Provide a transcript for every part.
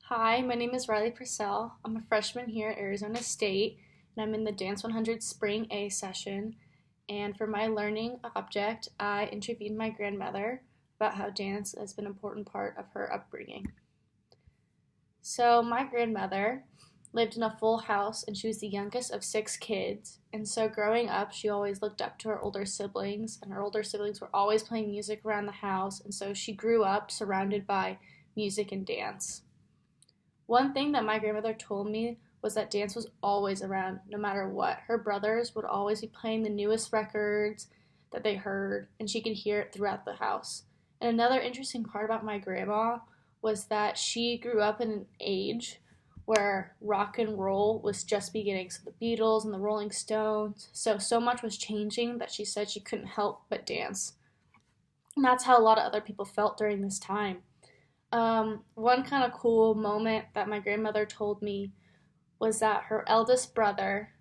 Hi, my name is Riley Purcell. I'm a freshman here at Arizona State, and I'm in the Dance 100 Spring A session. And for my learning object, I interviewed my grandmother about how dance has been an important part of her upbringing. So, my grandmother lived in a full house, and she was the youngest of six kids. And so, growing up, she always looked up to her older siblings, and her older siblings were always playing music around the house. And so, she grew up surrounded by music and dance. One thing that my grandmother told me was that dance was always around, no matter what. Her brothers would always be playing the newest records that they heard, and she could hear it throughout the house. And another interesting part about my grandma was that she grew up in an age where rock and roll was just beginning. So the Beatles and the Rolling Stones. So much was changing that she said she couldn't help but dance. And that's how a lot of other people felt during this time. One kind of cool moment that my grandmother told me was that her eldest brother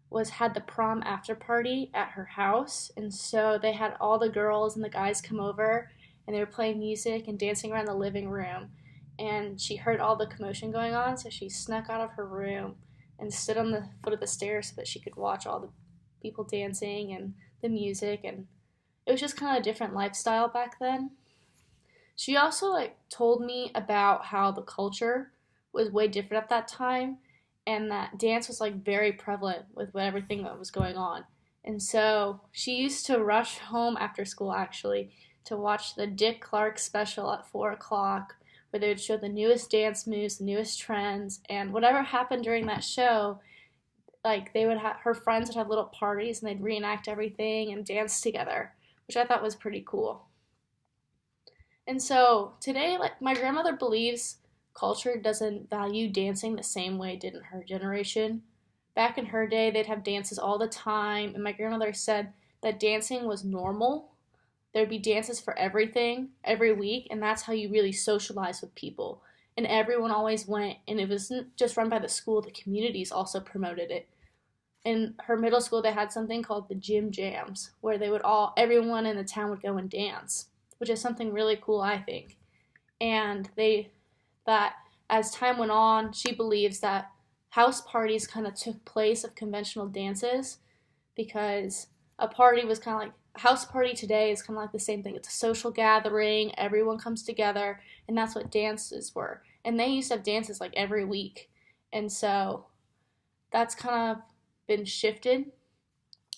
was had the prom after party at her house, and so they had all the girls and the guys come over, and they were playing music and dancing around the living room. And she heard all the commotion going on, so she snuck out of her room and stood on the foot of the stairs so that she could watch all the people dancing and the music. And it was just kind of a different lifestyle back then. She also told me about how the culture was way different at that time, and that dance was very prevalent with everything that was going on. And so she used to rush home after school actually to watch the Dick Clark special at 4 o'clock, where they would show the newest dance moves, the newest trends, and whatever happened during that show, they would have her friends would have little parties and they'd reenact everything and dance together, which I thought was pretty cool. And so today, my grandmother believes culture doesn't value dancing the same way it did in her generation. Back in her day, they'd have dances all the time, and my grandmother said that dancing was normal. There'd be dances for everything every week, and that's how you really socialize with people. And everyone always went, and it wasn't just run by the school, the communities also promoted it. In her middle school, they had something called the gym jams, where everyone in the town would go and dance, which is something really cool, I think. And that as time went on, she believes that house parties kind of took place of conventional dances, because a party was kind of like a house party today is kind of like the same thing. It's a social gathering, everyone comes together, and that's what dances were. And they used to have dances every week. And so that's kind of been shifted.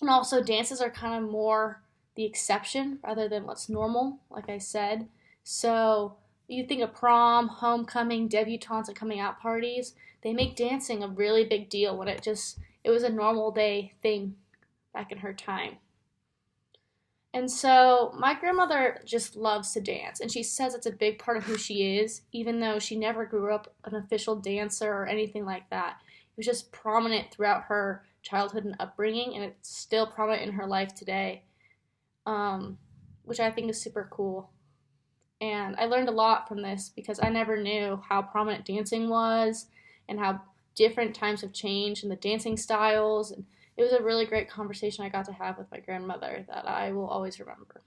And also, dances are kind of more the exception rather than what's normal, like I said. So you think of prom, homecoming, debutantes, and coming out parties, they make dancing a really big deal when it was a normal day thing back in her time. And so my grandmother just loves to dance, and she says it's a big part of who she is, even though she never grew up an official dancer or anything like that. It was just prominent throughout her childhood and upbringing, and it's still prominent in her life today, which I think is super cool. And I learned a lot from this because I never knew how prominent dancing was and how different times have changed and the dancing styles. And it was a really great conversation I got to have with my grandmother that I will always remember.